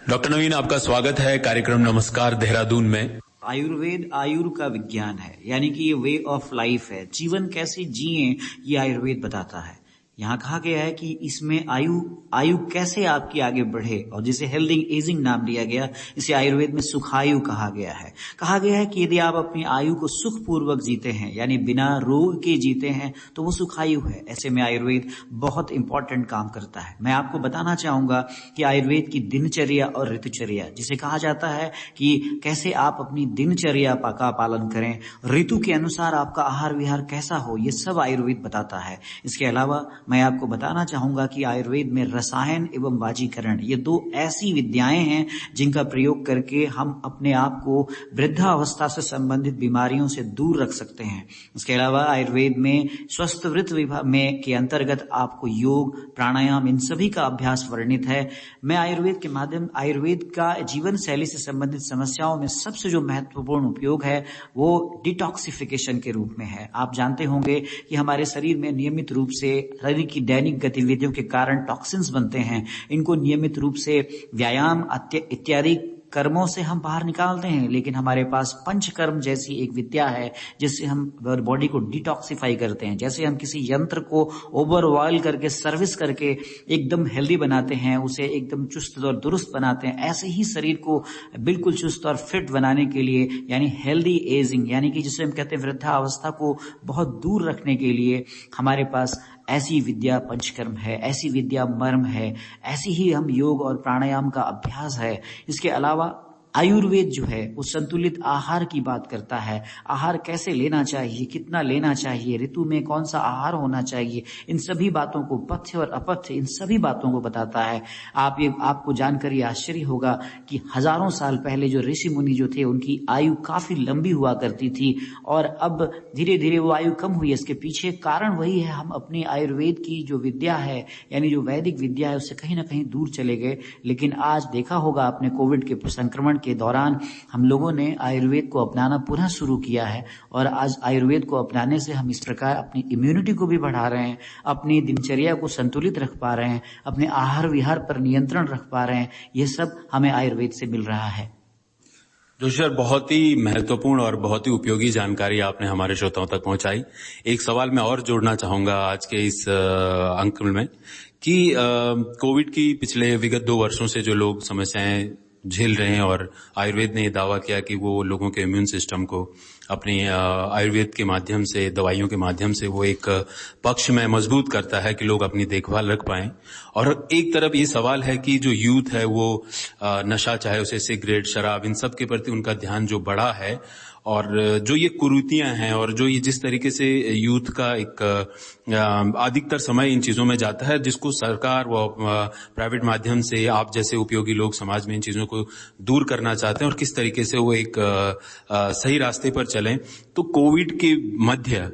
Doctor नवीन, आपका स्वागत है कार्यक्रम नमस्कार देहरादून में। आयुर्वेद आयुर का विज्ञान है, यानी कि ये वे ऑफ लाइफ है। जीवन कैसे जिए ये आयुर्वेद बताता है। यहाँ कहा गया है कि इसमें आयु कैसे आपकी आगे बढ़े, और जिसे हेल्दी एजिंग नाम दिया गया, इसे आयुर्वेद में सुखायु कहा गया है। कहा गया है कि यदि आप अपनी आयु को सुखपूर्वक जीते हैं, यानी बिना रोग के जीते हैं, तो वो सुखायु है। ऐसे में आयुर्वेद बहुत इंपॉर्टेंट काम करता है। मैं आपको बताना चाहूंगा कि आयुर्वेद की दिनचर्या और ऋतुचर्या, जिसे कहा जाता है कि कैसे आप अपनी दिनचर्या का पालन करें, ऋतु के अनुसार आपका आहार विहार कैसा हो, ये सब आयुर्वेद बताता है। इसके अलावा मैं आपको बताना चाहूंगा कि आयुर्वेद में रसायन एवं वाजीकरण, ये दो ऐसी विद्याएं हैं जिनका प्रयोग करके हम अपने आप को वृद्धावस्था से संबंधित बीमारियों से दूर रख सकते हैं। इसके अलावा आयुर्वेद में स्वस्थ वृत्त विभाग में के अंतर्गत आपको योग, प्राणायाम, इन सभी का अभ्यास वर्णित है। मैं आयुर्वेद का जीवन शैली से संबंधित समस्याओं में सबसे जो महत्वपूर्ण उपयोग है वो डिटॉक्सिफिकेशन के रूप में है। आप जानते होंगे कि हमारे शरीर में नियमित रूप से शरीर की दैनिक गतिविधियों के कारण टॉक्सिन्स बनते हैं। इनको नियमित रूप से व्यायाम इत्यादि कर्मों से हम बाहर निकालते हैं, लेकिन हमारे पास पंचकर्म जैसी एक विद्या है जिससे हम बॉडी को डिटॉक्सिफाई करते हैं। जैसे हम किसी यंत्र को ओवर ऑयल करके सर्विस करके एकदम हेल्दी बनाते हैं, उसे एकदम चुस्त और दुरुस्त बनाते हैं, ऐसे ही शरीर को बिल्कुल चुस्त और फिट बनाने के लिए, यानी हेल्दी एजिंग, यानी कि जिसे हम कहते हैं वृद्धावस्था को बहुत दूर रखने के लिए, हमारे पास ऐसी विद्या पंचकर्म है, ऐसी विद्या मर्म है, ऐसी ही हम योग और प्राणायाम का अभ्यास है। इसके अलावा आयुर्वेद जो है वो संतुलित आहार की बात करता है। आहार कैसे लेना चाहिए, कितना लेना चाहिए, ऋतु में कौन सा आहार होना चाहिए, इन सभी बातों को, पथ्य और अपथ्य, इन सभी बातों को बताता है। आपको जानकर ये आश्चर्य होगा कि हजारों साल पहले जो ऋषि मुनि जो थे उनकी आयु काफी लंबी हुआ करती थी, और अब धीरे धीरे वो आयु कम हुई है। इसके पीछे कारण वही है, हम अपनी आयुर्वेद की जो विद्या है, यानी जो वैदिक विद्या है, उससे कहीं ना कहीं दूर चले गए। लेकिन आज देखा होगा आपने, कोविड के संक्रमण के दौरान हम लोगों ने आयुर्वेद को अपनाना पुनः शुरू किया है, और आज आयुर्वेद को अपनाने से हम इस प्रकार अपनी इम्यूनिटी को भी बढ़ा रहे हैं, अपनी दिनचर्या को संतुलित रख पा रहे हैं, अपने आहार विहार पर नियंत्रण रख पा रहे हैं। ये सब हमें आयुर्वेद से मिल रहा है। जोशी सर, बहुत ही महत्वपूर्ण और बहुत ही उपयोगी जानकारी आपने हमारे श्रोताओं तक पहुंचाई। एक सवाल मैं और जोड़ना चाहूंगा आज के इस अंक में कि कोविड की पिछले विगत 2 वर्षों से जो लोग समस्याएं झेल रहे हैं, और आयुर्वेद ने ये दावा किया कि वो लोगों के इम्यून सिस्टम को अपनी आयुर्वेद के माध्यम से, दवाइयों के माध्यम से वो एक पक्ष में मजबूत करता है कि लोग अपनी देखभाल रख पाएं। और एक तरफ ये सवाल है कि जो यूथ है वो नशा, चाहे उसे सिगरेट, शराब, इन सब के प्रति उनका ध्यान जो बढ़ा है, और जो ये कुरीतियां हैं, और जो ये जिस तरीके से यूथ का एक अधिकतर समय इन चीजों में जाता है, जिसको सरकार व प्राइवेट माध्यम से आप जैसे उपयोगी लोग समाज में इन चीजों को दूर करना चाहते हैं, और किस तरीके से वो एक सही रास्ते पर चलें। तो कोविड के मध्य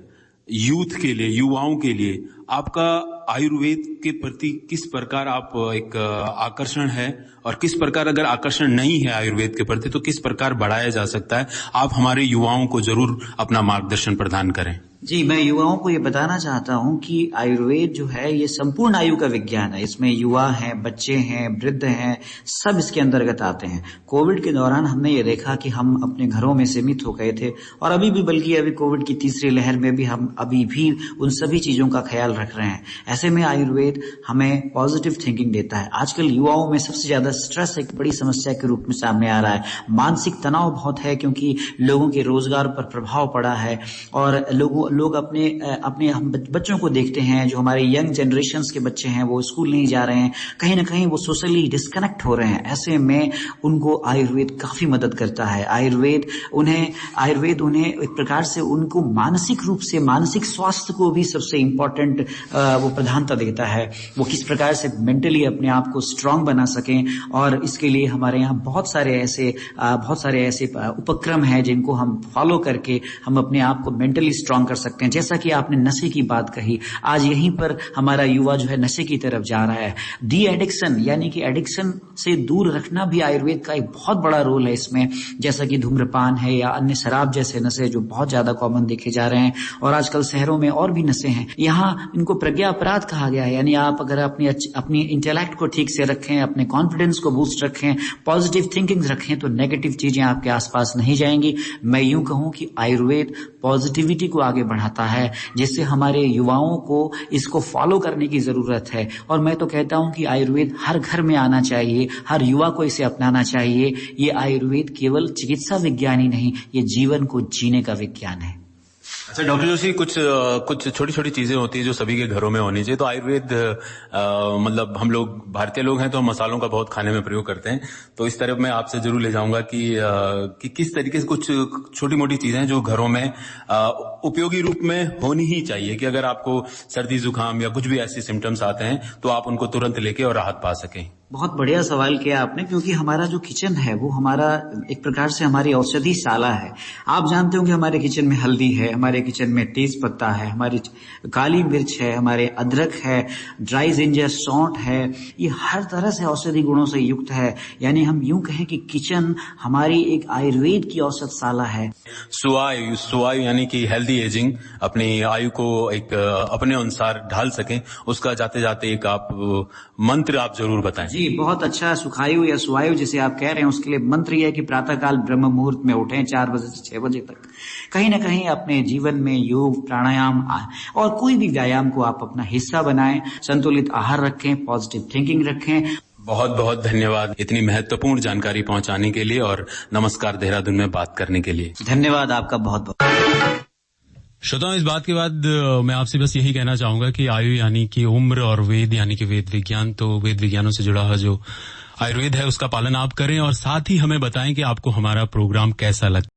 यूथ के लिए, युवाओं के लिए आपका आयुर्वेद के प्रति किस प्रकार आप एक आकर्षण है, और किस प्रकार, अगर आकर्षण नहीं है आयुर्वेद के प्रति, तो किस प्रकार बढ़ाया जा सकता है? आप हमारे युवाओं को जरूर अपना मार्गदर्शन प्रदान करें। जी, मैं युवाओं को ये बताना चाहता हूँ कि आयुर्वेद जो है ये संपूर्ण आयु का विज्ञान है। इसमें युवा हैं, बच्चे हैं, वृद्ध हैं, सब इसके अंतर्गत आते हैं। कोविड के दौरान हमने ये देखा कि हम अपने घरों में सीमित हो गए थे, और अभी भी, बल्कि अभी कोविड की तीसरी लहर में भी हम अभी भी उन सभी चीजों का ख्याल रख रहे हैं। ऐसे में आयुर्वेद हमें पॉजिटिव थिंकिंग देता है। आजकल युवाओं में सबसे ज्यादा स्ट्रेस एक बड़ी समस्या के रूप में सामने आ रहा है। मानसिक तनाव बहुत है, क्योंकि लोगों के रोजगार पर प्रभाव पड़ा है, और लोग अपने हम बच्चों को देखते हैं, जो हमारे यंग जनरेशन्स के बच्चे हैं, वो स्कूल नहीं जा रहे हैं, कहीं ना कहीं वो सोशली डिस्कनेक्ट हो रहे हैं। ऐसे में उनको आयुर्वेद काफी मदद करता है। आयुर्वेद उन्हें एक प्रकार से उनको मानसिक रूप से, मानसिक स्वास्थ्य को भी सबसे इम्पोर्टेंट वो प्रधानता देता है। वो किस प्रकार से मेंटली अपने आप को स्ट्रांग बना सकें, और इसके लिए हमारे यहाँ बहुत सारे ऐसे उपक्रम हैं जिनको हम फॉलो करके हम अपने आप को मेंटली स्ट्रांग कर सकते हैं। जैसा कि आपने नशे की बात कही, आज यहीं पर हमारा युवा जो है नशे की तरफ जा रहा है। डी एडिक्शन, यानी कि एडिक्शन से दूर रखना भी आयुर्वेद का एक बहुत बड़ा रोल है इसमें। जैसा कि धूम्रपान है या अन्य शराब जैसे नशे जो बहुत ज्यादा कॉमन देखे जा रहे हैं, और आजकल शहरों में और भी नशे हैं। यहाँ इनको प्रज्ञा अपराध कहा गया है। यानी आप अगर अपनी इंटेलेक्ट को ठीक से रखें, अपने कॉन्फिडेंस को बूस्ट रखें, पॉजिटिव थिंकिंग रखें, तो नेगेटिव चीजें आपके आसपास नहीं जाएंगी। मैं यूं कहूं कि आयुर्वेद पॉजिटिविटी को आगे बढ़ाता है, जिससे हमारे युवाओं को इसको फॉलो करने की जरूरत है। और मैं तो कहता हूं कि आयुर्वेद हर घर में आना चाहिए, हर युवा को इसे अपनाना चाहिए। ये आयुर्वेद केवल चिकित्सा विज्ञान ही नहीं, ये जीवन को जीने का विज्ञान है। अच्छा डॉक्टर जोशी, कुछ छोटी छोटी चीजें होती है जो सभी के घरों में होनी चाहिए। तो आयुर्वेद मतलब हम लोग भारतीय लोग हैं तो हम मसालों का बहुत खाने में प्रयोग करते हैं, तो इस तरफ मैं आपसे जरूर ले जाऊंगा कि किस तरीके से कुछ छोटी मोटी चीजें जो घरों में उपयोगी रूप में होनी ही चाहिए, कि अगर आपको सर्दी जुकाम या कुछ भी ऐसे सिम्टम्स आते हैं तो आप उनको तुरंत लेके और राहत पा सकें। बहुत बढ़िया सवाल किया आपने, क्योंकि हमारा जो किचन है वो हमारा एक प्रकार से हमारी औषधि शाला है। आप जानते हो कि हमारे किचन में हल्दी है, हमारे किचन में तेज पत्ता है, हमारी काली मिर्च है, हमारे अदरक है, ड्राई जिंजर, सौंठ है, ये हर तरह से औषधि गुणों से युक्त है। यानी हम यूं कहें कि किचन हमारी एक आयुर्वेद की औषधशाला है। सुआयु यानी कि हेल्दी एजिंग, अपनी आयु को एक अपने अनुसार ढाल सकें, उसका जाते जाते एक आप मंत्र आप जरूर बताएं। जी, बहुत अच्छा। सुखायु या सुवायु जिसे आप कह रहे हैं, उसके लिए मंत्र यह है कि प्रातःकाल ब्रह्म मुहूर्त में उठें 4 बजे से 6 बजे तक। कहीं ना कहीं अपने जीवन में योग, प्राणायाम और कोई भी व्यायाम को आप अपना हिस्सा बनाएं, संतुलित आहार रखें, पॉजिटिव थिंकिंग रखें। बहुत बहुत धन्यवाद इतनी महत्वपूर्ण जानकारी पहुंचाने के लिए और नमस्कार देहरादून में बात करने के लिए। धन्यवाद आपका बहुत बहुत। श्रोताओं, इस बात के बाद मैं आपसे बस यही कहना चाहूंगा कि आयु यानी कि उम्र और वेद यानी कि वेद विज्ञान, तो वेद विज्ञानों से जुड़ा हुआ जो आयुर्वेद है उसका पालन आप करें और साथ ही हमें बताएं कि आपको हमारा प्रोग्राम कैसा लगता है।